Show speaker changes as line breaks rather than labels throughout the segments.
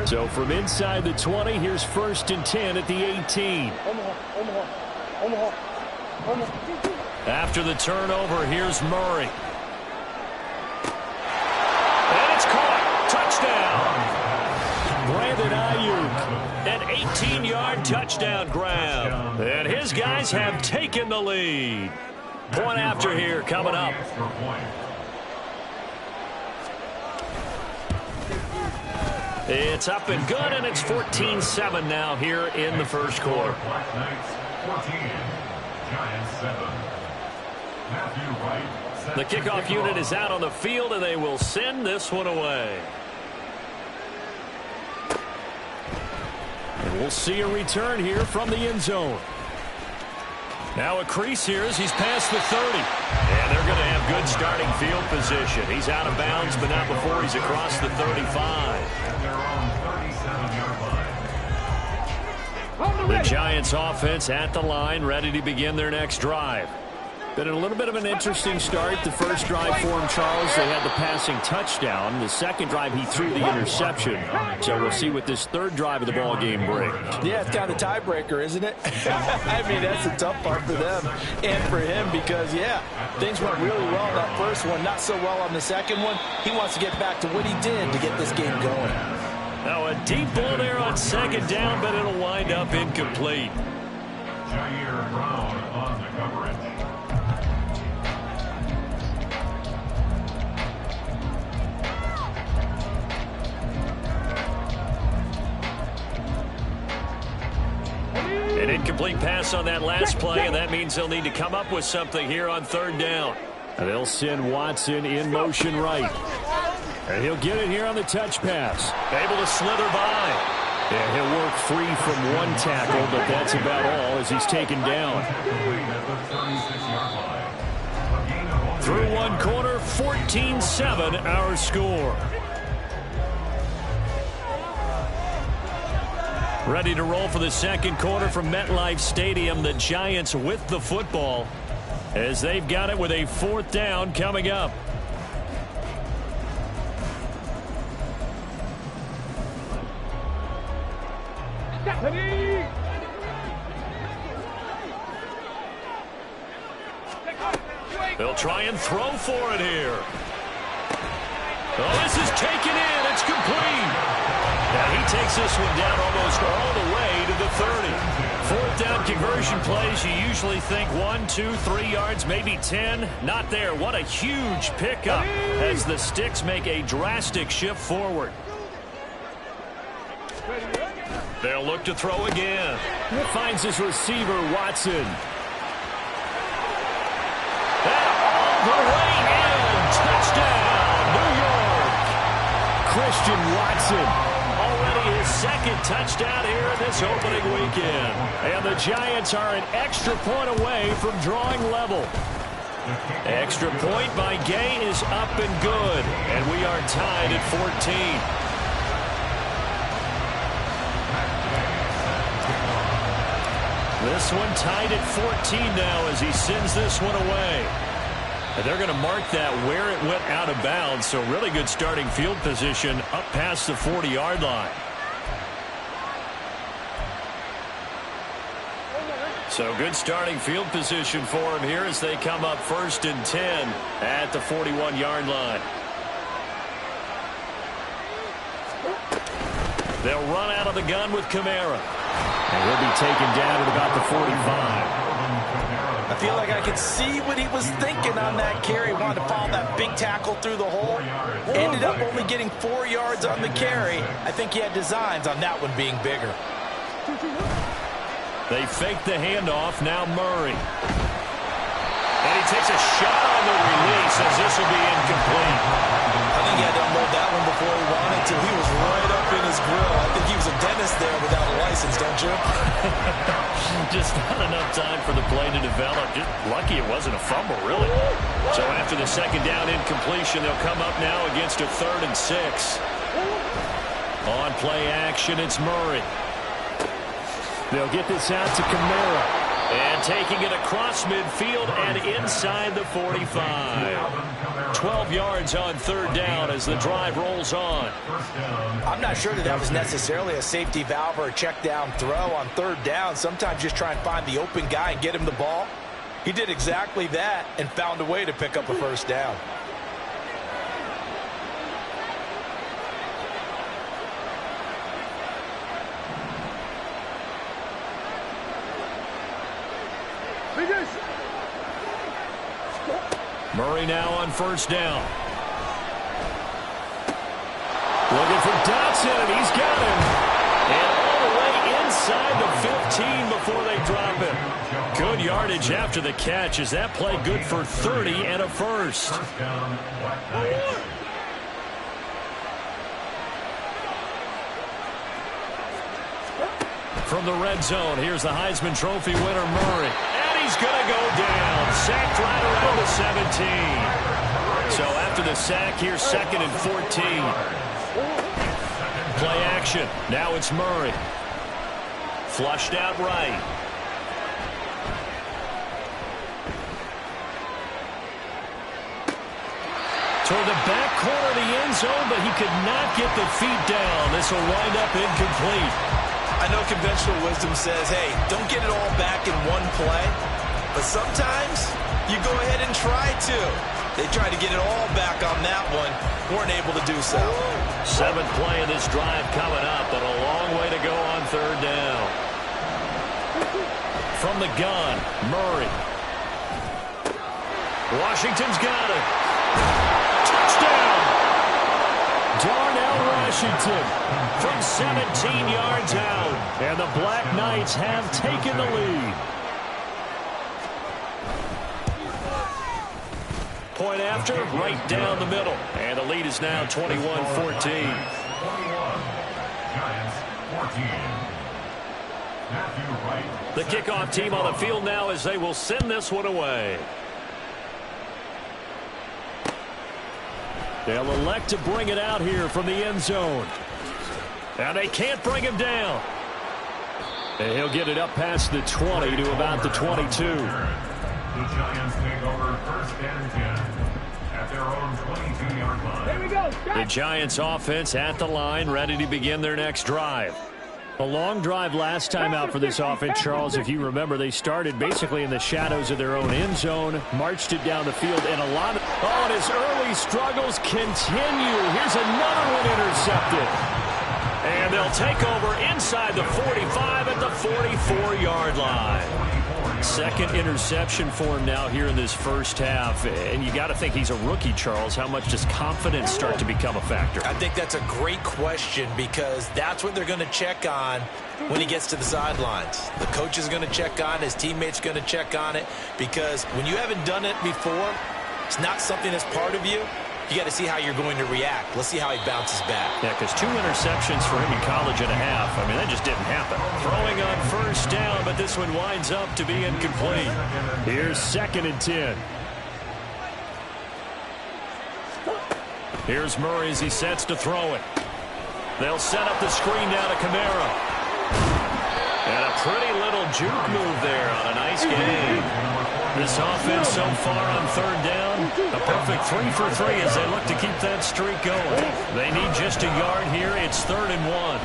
So from inside the 20, here's 1st and 10 at the 18. After the turnover, here's Murray. And it's caught. Touchdown. Brandon Ayuk, an 18-yard touchdown grab. And his guys have taken the lead. Point after here coming up. It's up and good, and it's 14-7 now here in the first quarter. The kickoff unit is out on the field, and they will send this one away. And we'll see a return here from the end zone. Now a crease here as he's past the 30. And they're going to have good starting field position. He's out of bounds, but not before he's across the 35. The Giants offense at the line, ready to begin their next drive. Been a little bit of an interesting start. The first drive for him, Charles, they had the passing touchdown. The second drive, he threw the interception. So we'll see what this third drive of the ball game brings.
Yeah, it's kind of a tiebreaker, isn't it? I mean, that's a tough part for them and for him because, yeah, things went really well in that first one, not so well on the second one. He wants to get back to what he did to get this game going.
Now a deep ball there on second down, but it'll wind up incomplete.
Jair Brown on the coverage.
An incomplete pass on that last play, and that means they'll need to come up with something here on third down. And they'll send Watson in motion right. And he'll get it here on the touch pass. Able to slither by. And he'll work free from one tackle, but that's about all as he's taken down. Through one quarter, 14-7 our score. Ready to roll for the second quarter from MetLife Stadium. The Giants with the football as they've got it with a fourth down coming up. They'll try and throw for it here. Oh, this is taken in. It's complete. Now he takes this one down almost all the way to the 30. Fourth down conversion plays, you usually think 1, 2, 3 yards, maybe 10. Not there. What a huge pickup as the Sticks make a drastic shift forward. They'll look to throw again. He finds his receiver, Watson. And all the way in. Touchdown, New York. Christian Watson. Already his second touchdown here in this opening weekend. And the Giants are an extra point away from drawing level. Extra point by Gay is up and good. And we are tied at 14. This one tied at 14 now as he sends this one away. And they're going to mark that where it went out of bounds. So really good starting field position up past the 40-yard line. So good starting field position for him here as they come up 1st and 10 at the 41-yard line. They'll run out of the gun with Kamara. And he'll be taken down at about the 45.
I feel like I could see what he was thinking on that carry. Wanted to follow that big tackle through the hole. Ended up only getting 4 yards on the carry. I think he had designs on that one being bigger.
They fake the handoff. Now Murray. And he takes a shot on the release as this will be incomplete.
I think he had to unload that one before he wanted to. He was right up in his grill. I think he was a dentist there without a license, don't you?
Just not enough time for the play to develop. Just lucky it wasn't a fumble, really. So after the second down incompletion, they'll come up now against a 3rd and 6. On play action, it's Murray. They'll get this out to Kamara. And taking it across midfield and inside the 45. 12 yards on third down as the drive rolls on.
I'm not sure that was necessarily a safety valve or a check down throw on third down. Sometimes just try and find the open guy and get him the ball. He did exactly that and found a way to pick up a first down.
Murray now on first down. Looking for Dotson, and he's got him. And all the way inside the 15 before they drop him. Good yardage after the catch. Is that play good for 30 and a first? From the red zone, here's the Heisman Trophy winner, Murray. And he's going to go down. Sacked right around the 17. So after the sack, here's 2nd and 14. Play action. Now it's Murray. Flushed out right. Toward the back corner of the end zone, but he could not get the feet down. This will wind up incomplete.
I know conventional wisdom says, hey, don't get it all back in one play. But sometimes you go ahead and try to. They tried to get it all back on that one. Weren't able to do so.
7th play of this drive coming up, but a long way to go on third down. From the gun, Murray. Washington's got it. Touchdown! Darnell Washington from 17 yards out. And the Black Knights have taken the lead. Point after, right down the middle. And the lead is now 21-14.
21. Giants 14. Matthew Wright.
The kickoff team on the field now as they will send this one away. They'll elect to bring it out here from the end zone. And they can't bring him down. And he'll get it up past the 20 to about the 22.
The Giants take over 1st and 10 at their own 22-yard line.
There we go.
The Giants offense at the line, ready to begin their next drive. A long drive last time out for this offense, Charles. If you remember, they started basically in the shadows of their own end zone, marched it down the field, and a lot of... Oh, and his early struggles continue. Here's another one intercepted. And they'll take over inside the 45 at the 44-yard line. 2nd interception for him now here in this first half. And you got to think he's a rookie, Charles. How much does confidence start to become a factor?
I think that's a great question because that's what they're going to check on when he gets to the sidelines. The coach is going to check on it. His teammates are going to check on it because when you haven't done it before, it's not something that's part of you. You got to see how you're going to react. Let's see how he bounces back.
Yeah, because 2 interceptions for him in college and a half. I mean, that just didn't happen. Throwing on first down, but this one winds up to be incomplete. Here's 2nd and 10. Here's Murray as he sets to throw it. They'll set up the screen down to Kamara. And a pretty little juke move there on a nice game. This offense so far on third down, a perfect 3 for 3 as they look to keep that streak going. They need just a yard here. It's 3rd and 1.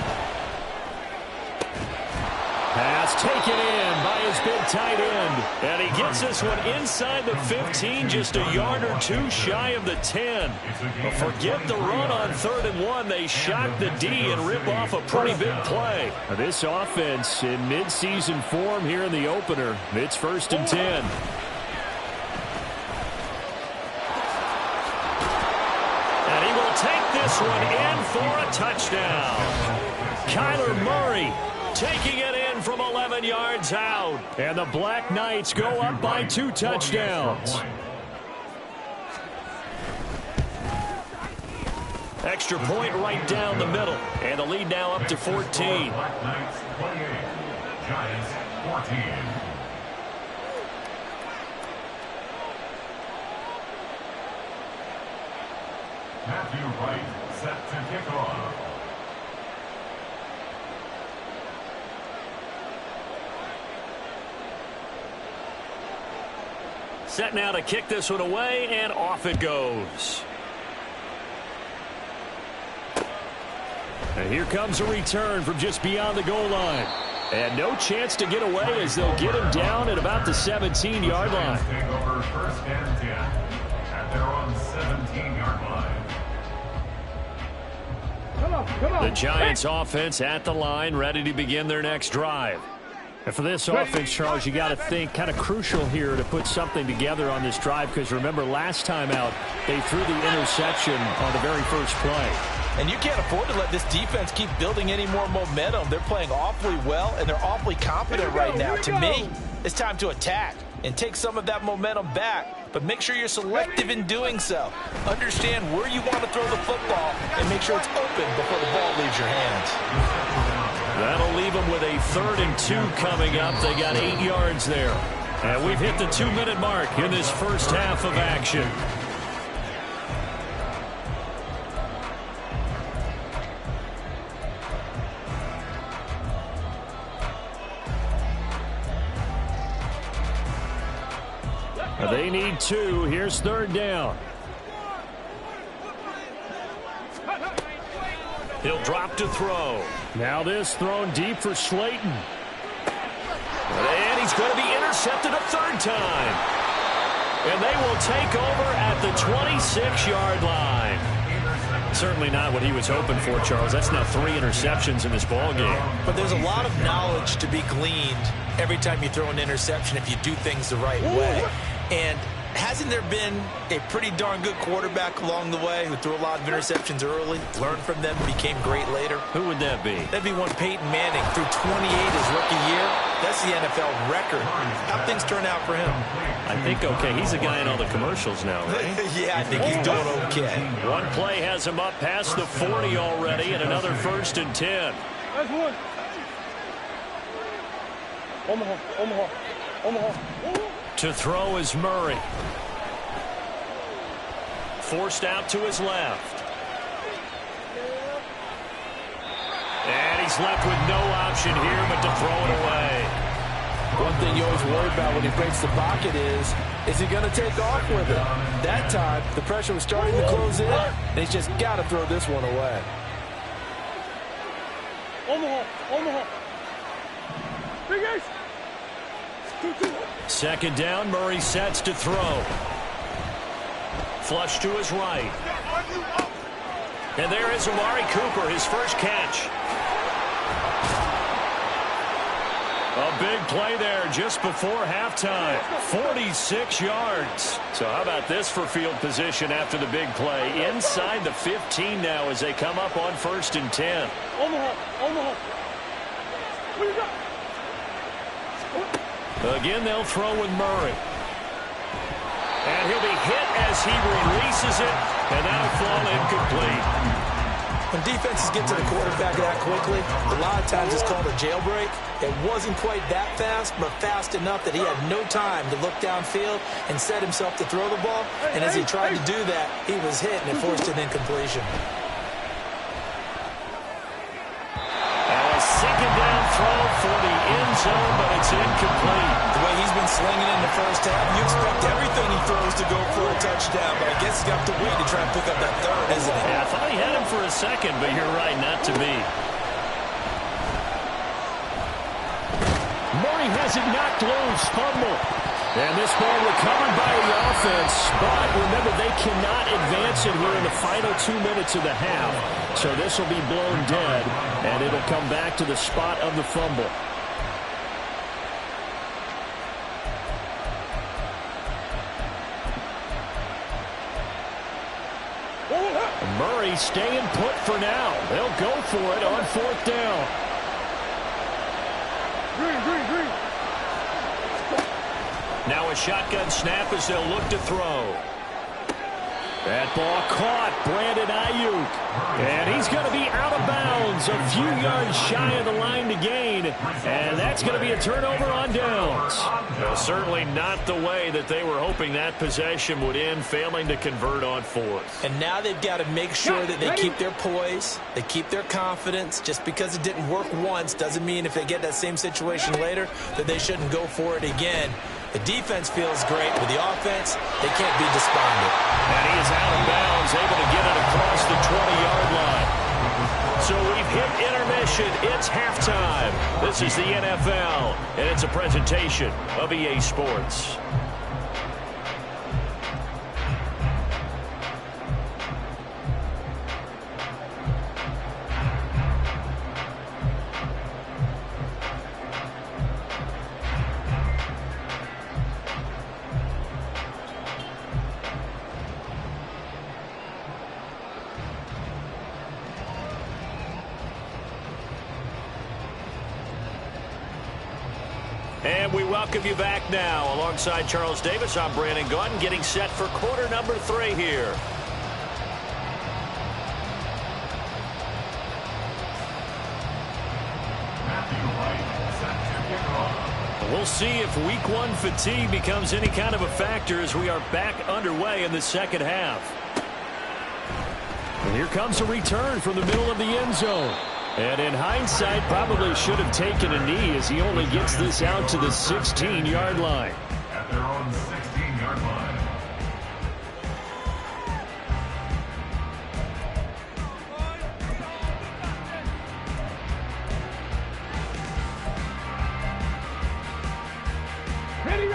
Pass taken in by his big tight end. And he gets this one inside the 15, just a yard or 2 shy of the 10. But forget the run on 3rd and 1. They shock the D and rip off a pretty big play. This offense in midseason form here in the opener. It's 1st and 10. And he will take this one in for a touchdown. Kyler Murray taking it in from 11 yards out. And the Black Knights go up by 2 touchdowns. Extra point right down the middle. And the lead now up to 14.
Black Knights 28, Giants 14. Matthew Wright set to kick off.
Set now to kick this one away, and off it goes. And here comes a return from just beyond the goal line. And no chance to get away as they'll get him down at about the 17-yard line.
Take over first and 10 at their own 17-yard line.
The Giants offense at the line, ready to begin their next drive.
And for this offense, Charles, you got to think kind of crucial here to put something together on this drive, because remember last time out they threw the interception on the very first play.
And you can't afford to let this defense keep building any more momentum. They're playing awfully well, and they're awfully confident right now. To me, it's time to attack and take some of that momentum back, but make sure you're selective in doing so. Understand where you want to throw the football and make sure it's open before the ball leaves your hands.
That'll leave them with a 3rd and 2 coming up. They got 8 yards there. And we've hit the 2-minute mark in this first half of action. They need 2. Here's 3rd down. He'll drop to throw.
Now this thrown deep for Slayton.
And he's going to be intercepted a 3rd time. And they will take over at the 26-yard line. Certainly not what he was hoping for, Charles. That's now 3 interceptions in this ball game.
But there's a lot of knowledge to be gleaned every time you throw an interception if you do things the right way. And hasn't there been a pretty darn good quarterback along the way who threw a lot of interceptions early, learned from them, became great later?
Who would that be?
That'd be one Peyton Manning. Threw 28 his rookie year. That's the NFL record. How'd things turn out for him?
I think okay. He's a guy in all the commercials now, right?
Yeah, I think he's doing okay.
One play has him up past the 40 already, and another 1st and 10.
That's one. Omaha.
To throw is Murray. Forced out to his left. And he's left with no option here but to throw it away.
One thing you always worry about when he breaks the pocket is he going to take off with it? That time, the pressure was starting to close in, and he's just got to throw this one away.
Omaha. Big Ace.
2nd down, Murray sets to throw. Flush to his right. And there is Amari Cooper, his first catch. A big play there just before halftime. 46 yards. So how about this for field position after the big play? Inside the 15 now as they come up on 1st and 10.
Omaha. What you got?
Again, they'll throw with Murray. And he'll be hit as he releases it, and that'll fall incomplete.
When defenses get to the quarterback that quickly, a lot of times it's called a jailbreak. It wasn't quite that fast, but fast enough that he had no time to look downfield and set himself to throw the ball. And as he tried to do that, he was hit, and it forced an incompletion.
Second down throw for the end zone, but it's incomplete.
The way he's been slinging in the first half, you expect everything he throws to go for a touchdown, but I guess he's got to wait to try and pick up that 3rd, isn't it?
Yeah, I thought he had him for a second, but you're right, not to me.
Murray has it knocked loose. Fumble. And this ball recovered by the offense. But remember, they cannot advance it here in the final 2 minutes of the half. So this will be blown dead, and it'll come back to the spot of the fumble. Murray staying put for now. They'll go for it on 4th down.
Green.
Now a shotgun snap as they'll look to throw. That ball caught. Brandon Ayuk. And he's going to be out of bounds. A few yards shy of the line to gain. And that's going to be a turnover on downs. Well, certainly not the way that they were hoping that possession would end, failing to convert on 4th.
And now they've got to make sure that they keep their poise, they keep their confidence. Just because it didn't work once doesn't mean if they get that same situation later that they shouldn't go for it again. The defense feels great, but the offense, they can't be despondent.
And he is out of bounds, able to get it across the 20-yard line. So we've hit intermission. It's halftime. This is the NFL, and it's a presentation of EA Sports. And we welcome you back now. Alongside Charles Davis, I'm Brandon Gaudin, getting set for quarter number 3 here. We'll see if week 1 fatigue becomes any kind of a factor as we are back underway in the second half. And here comes a return from the middle of the end zone. And in hindsight, probably should have taken a knee as he only gets this out to the 16-yard line.
At their own 16-yard line.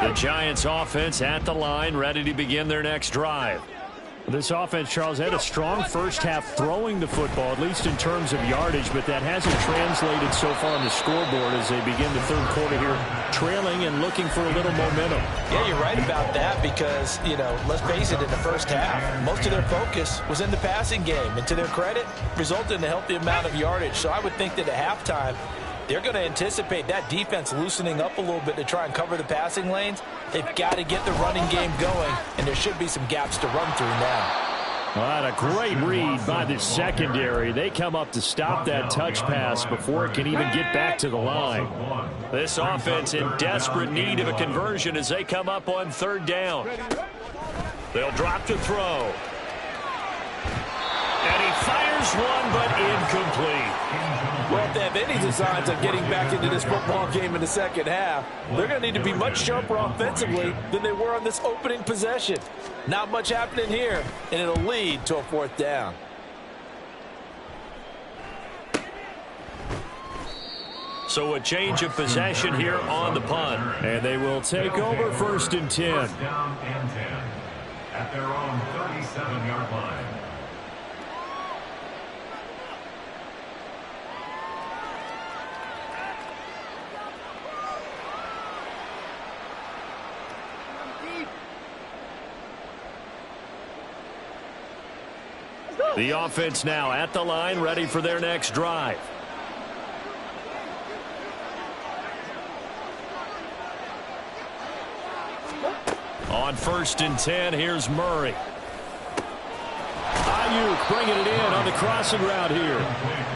The Giants offense at the line, ready to begin their next drive.
This offense, Charles, had a strong first half throwing the football, at least in terms of yardage, but that hasn't translated so far on the scoreboard as they begin the third quarter here, trailing and looking for a little momentum.
Yeah, you're right about that because, let's face it, in the first half, most of their focus was in the passing game. And to their credit, resulted in a healthy amount of yardage. So I would think that at halftime, they're going to anticipate that defense loosening up a little bit to try and cover the passing lanes. They've got to get the running game going, and there should be some gaps to run through now.
All right, a great read by the secondary. They come up to stop that touch pass before it can even get back to the line.
This offense in desperate need of a conversion as they come up on third down. They'll drop to throw. And he fires one, but incomplete.
Well, if they have any designs of getting back into this football game in the second half, they're going to need to be much sharper offensively than they were on this opening possession. Not much happening here, and it'll lead to a fourth down.
So a change of possession here on the punt.
And they will take over first and 10.
First down and 10 at their own 37-yard line.
The offense now at the line, ready for their next drive. On first and 10, here's Murray.
Ayuk bringing it in on the crossing route here.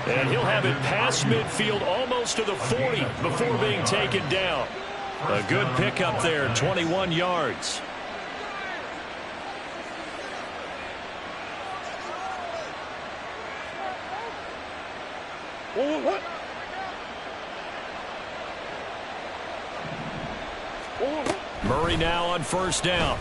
And he'll have it past midfield almost to the 40 before being taken down. A good pickup there, 21 yards. Murray now on first down.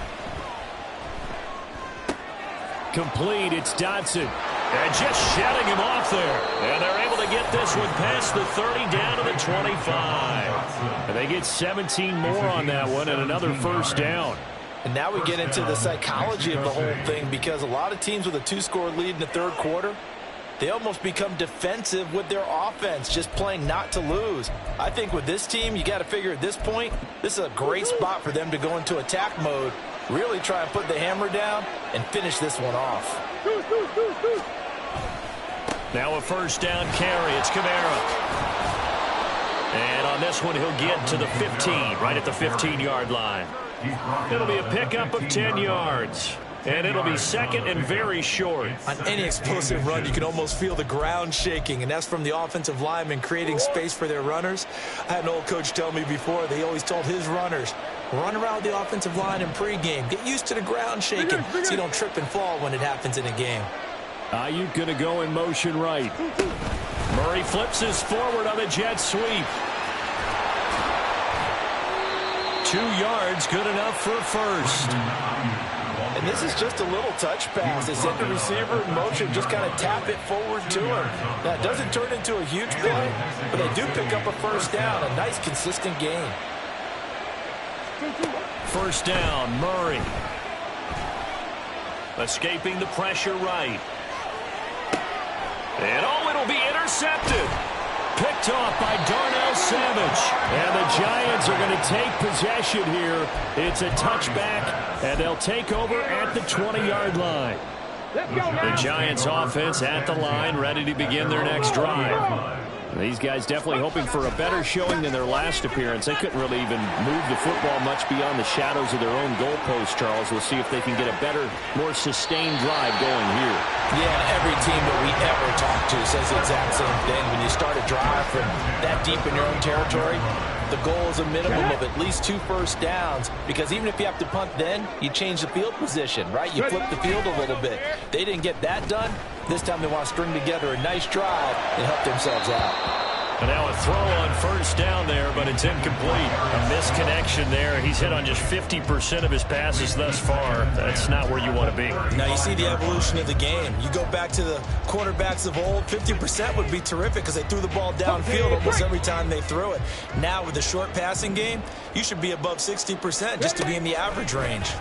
Complete, it's Dotson.
And just shedding him off there. And they're able to get this one past the 30 down to the 25.
And they get 17 more on that one and another first down.
And now we get into the psychology of the whole thing because a lot of teams with a 2-score lead in the third quarter, they almost become defensive with their offense, just playing not to lose. I think with this team, you got to figure at this point, this is a great spot for them to go into attack mode, really try and put the hammer down and finish this one off.
Now a first down carry. It's Kamara. And on this one, he'll get to the 15, right at the 15-yard line. It'll be a pickup of 10 yards. And it'll be second and very short.
On any explosive run, you can almost feel the ground shaking, and that's from the offensive linemen creating space for their runners. I had an old coach tell me before, they always told his runners, run around the offensive line in pregame. Get used to the ground shaking so you don't trip and fall when it happens in a game.
Ayuk going to go in motion right.
Murray flips his forward on a jet sweep. 2 yards, good enough for a first.
And this is just a little touch pass. They send the receiver in motion, just kind of tap it forward to him. Now, it doesn't turn into a huge play, but they do pick up a first down. A nice, consistent gain.
First down, Murray. Escaping the pressure right. And it'll be intercepted. Picked off by Darnell Savage. And the Giants are going to take possession here. It's a touchback, and they'll take over at the 20-yard line. The Giants offense at the line, ready to begin their next drive. These guys definitely hoping for a better showing than their last appearance. They couldn't really even move the football much beyond the shadows of their own goalpost, Charles. We'll see if they can get a better, more sustained drive going here.
Yeah, every team that we ever talk to says the exact same thing. When you start a drive from that deep in your own territory, the goal is a minimum of at least 2 first downs, because even if you have to punt then, you change the field position, right? You flip the field a little bit. They didn't get that done. This time they want to string together a nice drive and help themselves out.
And now a throw on first down there, but it's incomplete. A misconnection there. He's hit on just 50% of his passes thus far. That's not where you want to be.
Now you see the evolution of the game. You go back to the quarterbacks of old, 50% would be terrific because they threw the ball downfield almost every time they threw it. Now with the short passing game, you should be above 60% just to be in the average range.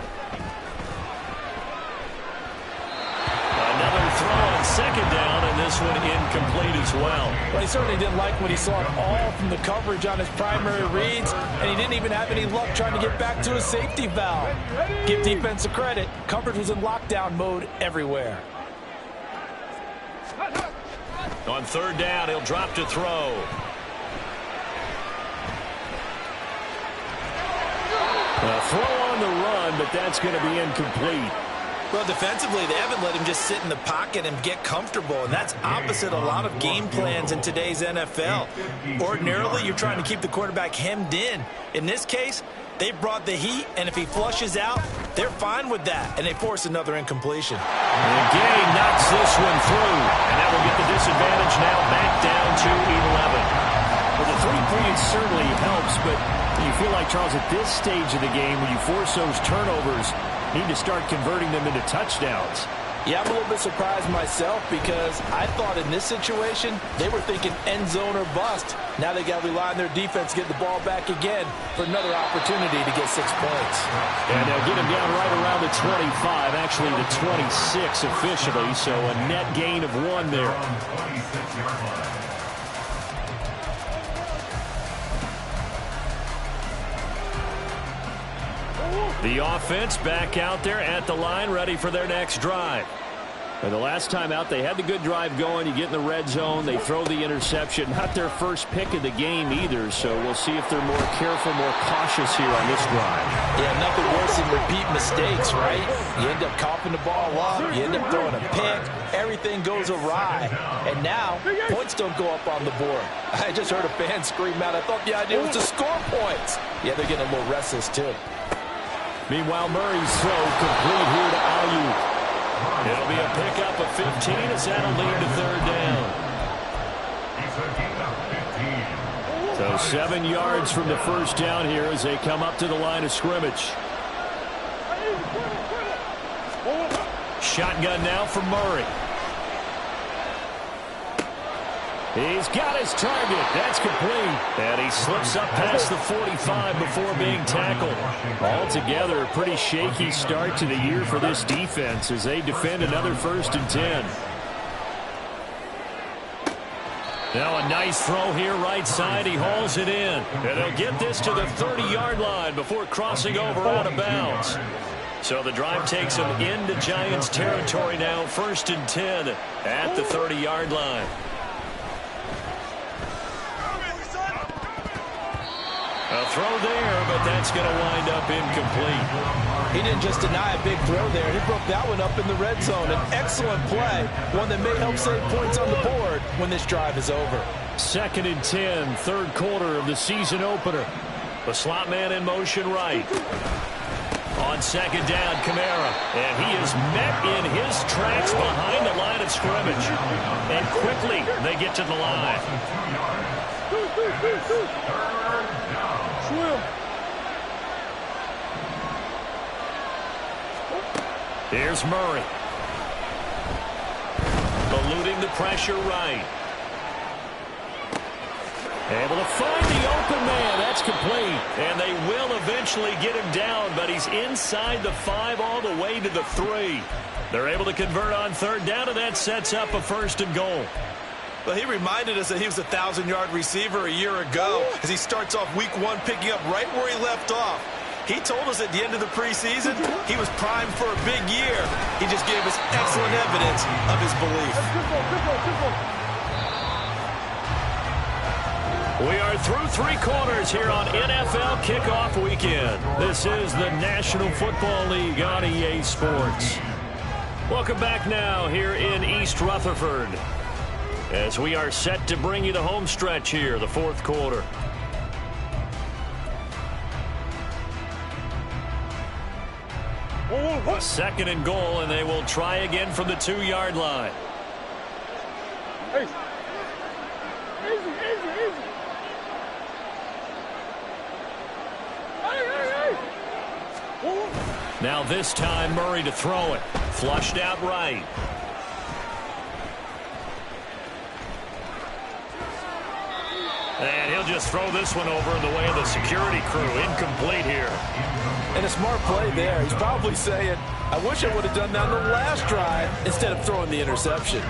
Another throw on second down, and this one incomplete as well.
Well, he certainly didn't like what he saw at all from the coverage on his primary reads, and he didn't even have any luck trying to get back to his safety valve. Give defense a credit. Coverage was in lockdown mode everywhere.
On third down, he'll drop to throw. A throw on the run, but that's going to be incomplete.
Well, defensively, they haven't let him just sit in the pocket and get comfortable, and that's opposite a lot of game plans in today's NFL. Ordinarily, you're trying to keep the quarterback hemmed in. In this case, they brought the heat, and if he flushes out, they're fine with that, and they force another incompletion.
And Gay knocks this one through, and that will get the disadvantage now back down to 11.
Well, the 3 points certainly helps, but you feel like, Charles, at this stage of the game, when you force those turnovers, you need to start converting them into touchdowns.
Yeah, I'm a little bit surprised myself because I thought in this situation they were thinking end zone or bust. Now they got to rely on their defense to get the ball back again for another opportunity to get 6 points.
And they'll get him down right around the 25, actually the 26 officially, so a net gain of 1 there.
The offense back out there at the line, ready for their next drive.
And the last time out, they had the good drive going. You get in the red zone, they throw the interception. Not their first pick of the game either, so we'll see if they're more careful, more cautious here on this drive.
Yeah, nothing worse than repeat mistakes, right? You end up coughing the ball up, you end up throwing a pick, everything goes awry. And now, points don't go up on the board. I just heard a fan scream out, I thought the idea was to score points. Yeah, they're getting a little restless too.
Meanwhile, Murray's throw complete here to Ayuk.
It'll be a pickup of 15 as that'll lead to third down.
So 7 yards from the first down here as they come up to the line of scrimmage.
Shotgun now for Murray.
He's got his target. That's complete.
And he slips up past the 45 before being tackled.
Altogether, a pretty shaky start to the year for this defense as they defend another 1st and 10.
Now a nice throw here right side. He hauls it in. And they'll get this to the 30-yard line before crossing over out of bounds. So the drive takes them into Giants territory now. 1st and 10 at the 30-yard line. A throw there, but that's going to wind up incomplete.
He didn't just deny a big throw there. He broke that one up in the red zone. An excellent play, one that may help save points on the board when this drive is over.
2nd and 10, 3rd quarter of the season opener. The slot man in motion right. On 2nd down, Kamara. And he is met in his tracks behind the line of scrimmage. And quickly, they get to the line.
2. Swim.
Here's Murray. Eluding the pressure right. Able to find the open man. That's complete. And they will eventually get him down, but he's inside the 5 all the way to the 3. They're able to convert on third down, and that sets up a 1st and goal.
Well, he reminded us that he was a 1,000-yard receiver a year ago as he starts off week 1 picking up right where he left off. He told us at the end of the preseason he was primed for a big year. He just gave us excellent evidence of his belief.
We are through 3 quarters here on NFL Kickoff Weekend. This is the National Football League on EA Sports. Welcome back now here in East Rutherford as we are set to bring you the home stretch here, the 4th quarter. Second and goal, and they will try again from the 2-yard line.
Hey. Easy, easy, easy. Hey.
Now this time Murray to throw it. Flushed out right. And he'll just throw this one over in the way of the security crew. Incomplete here.
And a smart play there. He's probably saying, I wish I would have done that on the last drive instead of throwing the interception.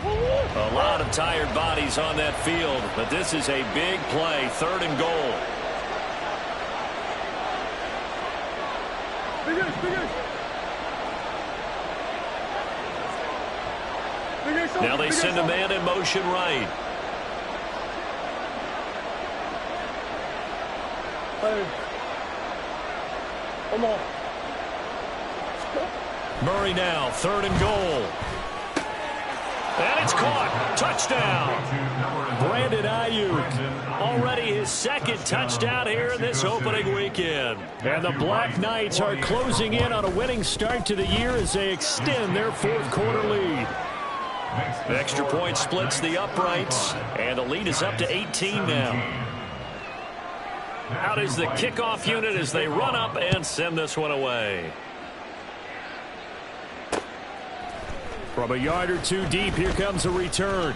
A lot of tired bodies on that field, but this is a big play, 3rd and goal. Now they send a man in motion right. Murray now, 3rd and goal. And it's caught. Touchdown. Brandon Ayuk. Already his 2nd touchdown here in this opening weekend. And the Black Knights are closing in on a winning start to the year as they extend their 4th quarter lead. The extra point splits the uprights, and the lead is up to 18 now. Out is the kickoff unit as they run up and send this one away. From a yard or 2 deep, here comes a return.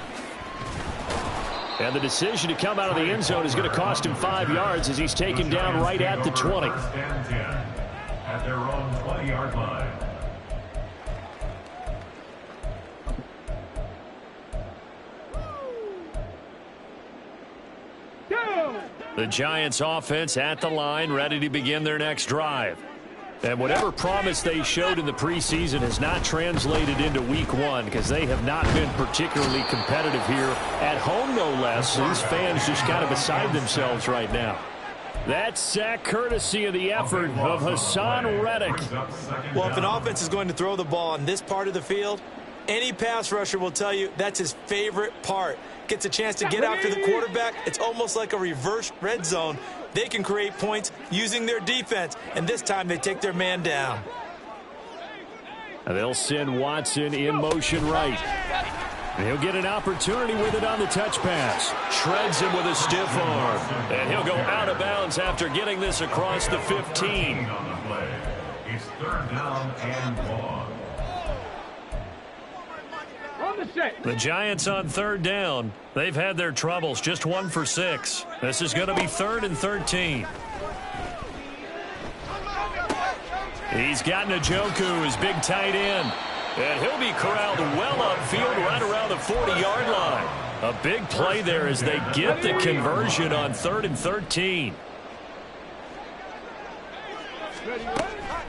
And the decision to come out of the end zone is going to cost him 5 yards as he's taken down right at the 20.
At their own 20-yard line.
The Giants offense at the line, ready to begin their next drive. And whatever promise they showed in the preseason has not translated into week 1 because they have not been particularly competitive here at home, no less. These fans just kind of beside themselves right now. That sack courtesy of the effort of Hassan Reddick.
Well, if an offense is going to throw the ball on this part of the field, any pass rusher will tell you that's his favorite part. Gets a chance to get after the quarterback. It's almost like a reverse red zone. They can create points using their defense, and this time they take their man down.
And they'll send Watson in motion right. And he'll get an opportunity with it on the touch pass. Shreds him with a stiff arm. And he'll go out of bounds after getting this across the 15.
It's 3rd down and long.
The Giants on 3rd down. They've had their troubles, just 1 for 6. This is going to be 3rd and 13. He's got Njoku, his big tight end. And he'll be corralled well upfield right around the 40-yard line. A big play there as they get the conversion on 3rd and 13.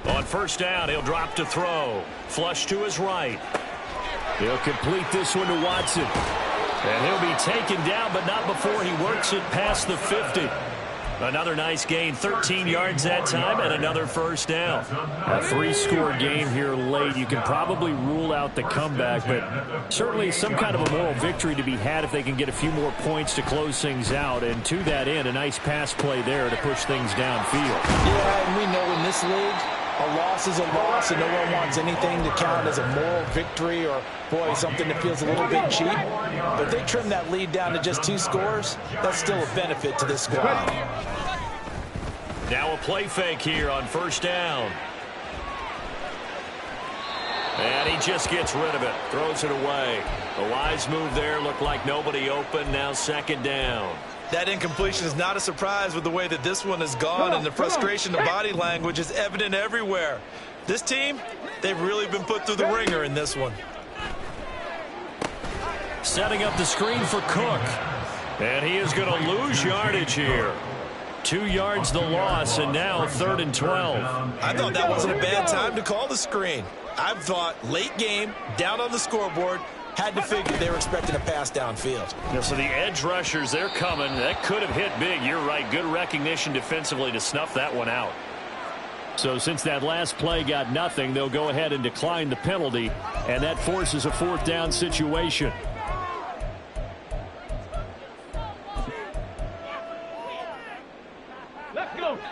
On 1st down, he'll drop to throw. Flush to his right. He'll complete this one to Watson. And he'll be taken down, but not before he works it past the 50. Another nice gain, 13 yards that time, and another 1st down. A 3-score game here late. You can probably rule out the comeback, but certainly some kind of a moral victory to be had if they can get a few more points to close things out. And to that end, a nice pass play there to push things downfield.
Yeah, and we know in this league, a loss is a loss, and no one wants anything to count as a moral victory or, boy, something that feels a little bit cheap. But if they trim that lead down to just 2 scores, that's still a benefit to this squad.
Now a play fake here on first down. And he just gets rid of it. Throws it away. A wise move there. Looked like nobody open. Now second down.
That incompletion is not a surprise with the way that this one has gone, and the frustration of body language is evident everywhere. This team, they've really been put through the ringer in this one.
Setting up the screen for Cook. And he is going to lose yardage here. 2 yards the loss, and now 3rd and 12.
I thought that wasn't a bad time to call the screen. I thought late game, down on the scoreboard, had to figure they were expecting a pass downfield.
Yeah, so the edge rushers, they're coming. That could have hit big. You're right. Good recognition defensively to snuff that one out.
So since that last play got nothing, they'll go ahead and decline the penalty, and that forces a 4th down situation.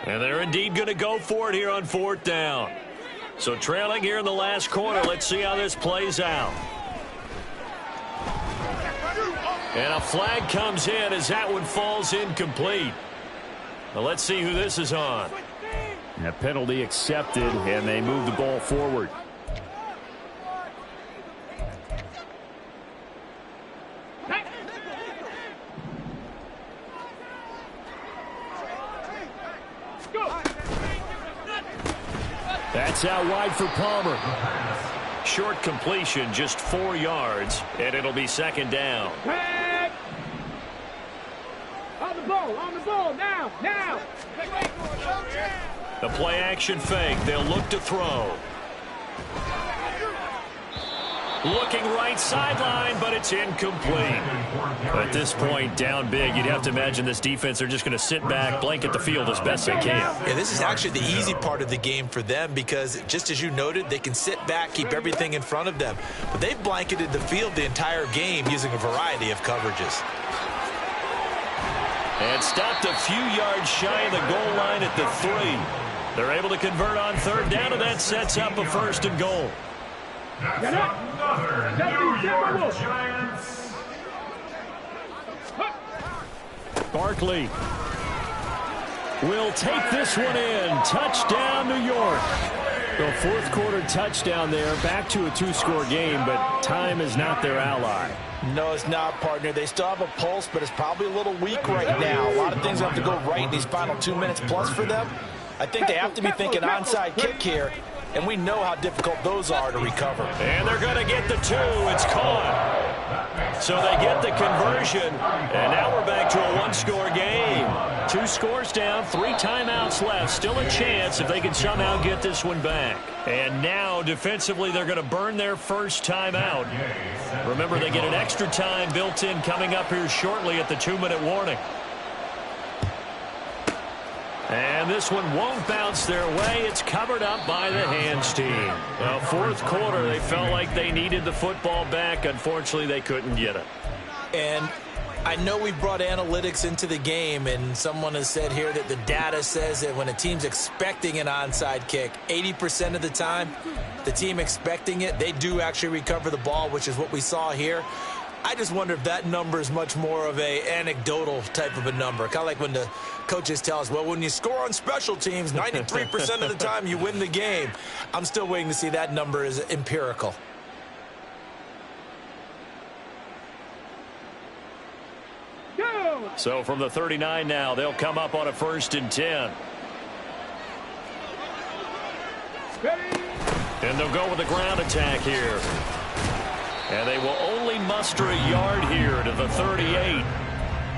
And they're indeed going to go for it here on 4th down. So trailing here in the last quarter. Let's see how this plays out. And a flag comes in as that one falls incomplete. Now let's see who this is on.
And a penalty accepted, and they move the ball forward. That's out wide for Palmer.
Short completion, just 4 yards, and it'll be second down.
On the ball, now.
The play action fake. They'll look to throw. Looking right sideline, but it's incomplete. At this point, down big, you'd have to imagine this defense are just going to sit back, blanket the field as best they can.
Yeah, this is actually the easy part of the game for them because, just as you noted, they can sit back, keep everything in front of them. But they've blanketed the field the entire game using a variety of coverages.
And stopped a few yards shy of the goal line at the 3. They're able to convert on 3rd down, and that sets up a 1st and goal.
That's another New York Giants.
Barkley will take this one in. Touchdown, New York. The 4th quarter touchdown there. Back to a 2-score game, but time is not their ally.
No, it's not, partner. They still have a pulse, but it's probably a little weak right now. A lot of things have to go right in these final 2 minutes plus for them. I think they have to be thinking onside kick here, and we know how difficult those are to recover.
And they're going to get the 2. It's caught. So they get the conversion, and now we're back to a 1-score game. 2 scores down, 3 timeouts left. Still a chance if they can somehow get this one back. And now, defensively, they're going to burn their first timeout. Remember, they get an extra time built in coming up here shortly at the 2-minute warning. And this one won't bounce their way. It's covered up by the hands team. Well, 4th quarter, they felt like they needed the football back. Unfortunately, they couldn't get it.
And I know we brought analytics into the game, and someone has said here that the data says that when a team's expecting an onside kick, 80% of the time, the team expecting it, they do actually recover the ball, which is what we saw here. I just wonder if that number is much more of a anecdotal type of a number. Kind of like when the coaches tell us, well, when you score on special teams, 93% of the time you win the game. I'm still waiting to see that number is empirical.
So from the 39 now, they'll come up on a 1st and 10. And they'll go with the ground attack here. And they will only muster a yard here to the 38.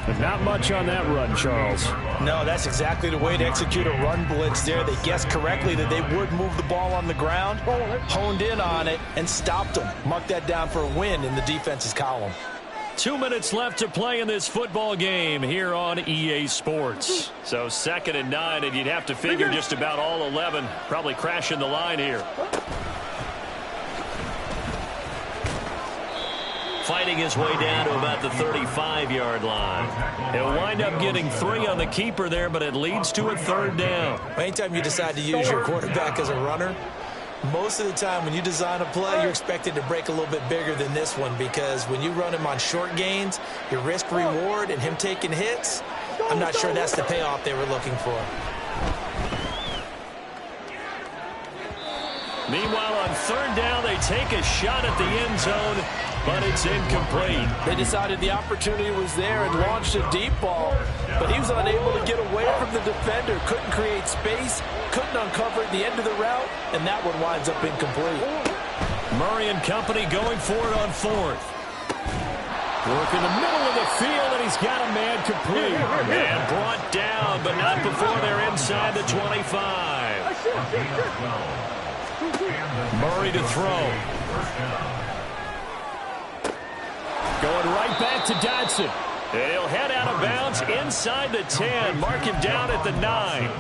But not much on that run, Charles.
No, that's exactly the way to execute a run blitz there. They guessed correctly that they would move the ball on the ground, honed in on it, and stopped them. Mark that down for a win in the defense's column.
2 minutes left to play in this football game here on EA Sports. So 2nd and 9, and you'd have to figure just about all 11 probably crashing the line here. Fighting his way down to about the 35-yard line. He'll wind up getting 3 on the keeper there, but it leads to a 3rd down.
Anytime you decide to use your quarterback as a runner, most of the time when you design a play, you're expected to break a little bit bigger than this one, because when you run him on short gains, your risk-reward and him taking hits, I'm not sure that's the payoff they were looking for.
Meanwhile, on third down, they take a shot at the end zone, but it's incomplete.
They decided the opportunity was there and launched a deep ball, but he was unable to get away from the defender, couldn't create space, couldn't uncover at the end of the route, and that one winds up incomplete.
Murray and company going for it on fourth.
Work in the middle of the field, and he's got a man complete.
And brought down, but not before they're inside the 25. Murray to throw.
Going right back to Dodson.
And he'll head out of bounds inside the 10. Mark him down at the 9.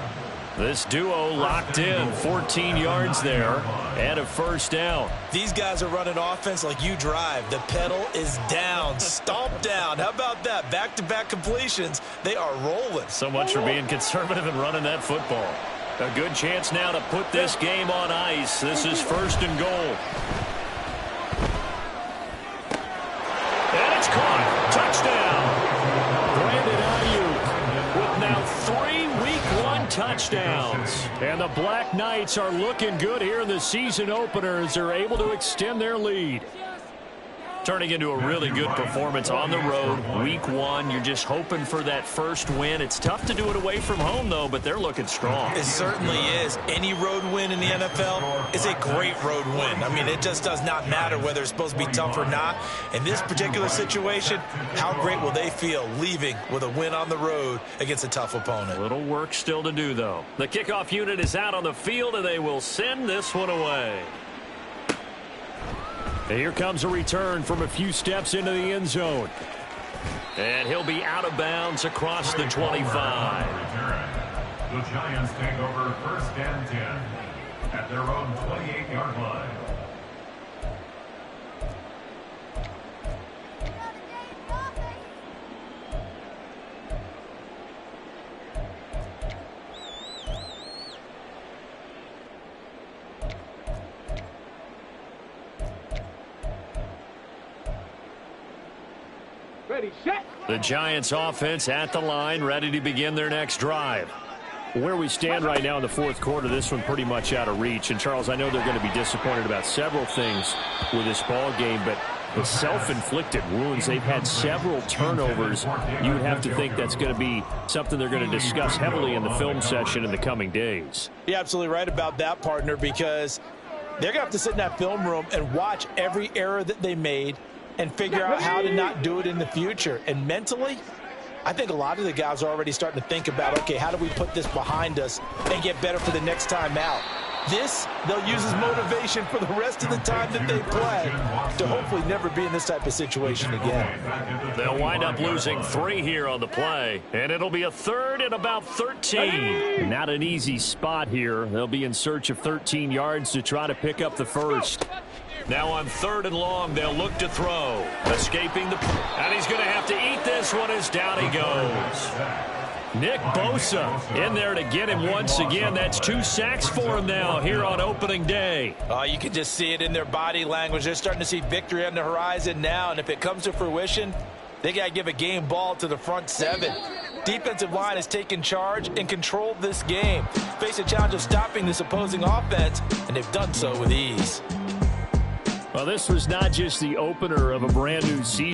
This duo locked in, 14 yards there, and a first down.
These guys are running offense like you drive. The pedal is down, stomp down. How about that? Back-to-back completions. They are rolling.
So much for being conservative and running that football. A good chance now to put this game on ice. This is first and goal. And it's caught. Touchdown.
Brandon Ayuk
With now 3 Week 1 touchdowns.
and the Black Knights are looking good here in the season opener as they're able to extend their lead.
Turning into a really good performance on the road. Week 1, you're just hoping for that first win. It's tough to do it away from home, though, but they're looking strong.
It certainly is. Any road win in the NFL is a great road win. I mean, it just does not matter whether it's supposed to be tough or not. In this particular situation, how great will they feel leaving with a win on the road against a tough opponent?
A little work still to do, though. The kickoff unit is out on the field, and they will send this one away.
And here comes a return from a few steps into the end zone.
And he'll be out of bounds across the 25.
The Giants take over first and 10 at their own 28-yard line.
Ready, set.
The Giants offense at the line, ready to begin their next drive.
Where we stand right now in the fourth quarter, this one pretty much out of reach. And, Charles, I know they're going to be disappointed about several things with this ball game, but the self-inflicted wounds, they've had several turnovers. You would have to think that's going to be something they're going to discuss heavily in the film session in the coming days.
You're absolutely right about that, partner, because they're going to have to sit in that film room and watch every error that they made and figure out how to not do it in the future. And mentally, I think a lot of the guys are already starting to think about, okay, how do we put this behind us and get better for the next time out? This, they'll use as motivation for the rest of the time that they play to hopefully never be in this type of situation again.
They'll wind up losing 3 here on the play, and it'll be a third and about 13.
Not an easy spot here. They'll be in search of 13 yards to try to pick up the first.
Now on third and long, they'll look to throw. Escaping the... And he's going to have to eat this one as down he goes. Nick Bosa in there to get him once again. That's 2 sacks for him now here on opening day.
You can just see it in their body language. They're starting to see victory on the horizon now, and if it comes to fruition, they got to give a game ball to the front 7. Defensive line has taken charge and controlled this game. Face a challenge of stopping this opposing offense, and they've done so with ease.
Well, this was not just the opener of a brand new season.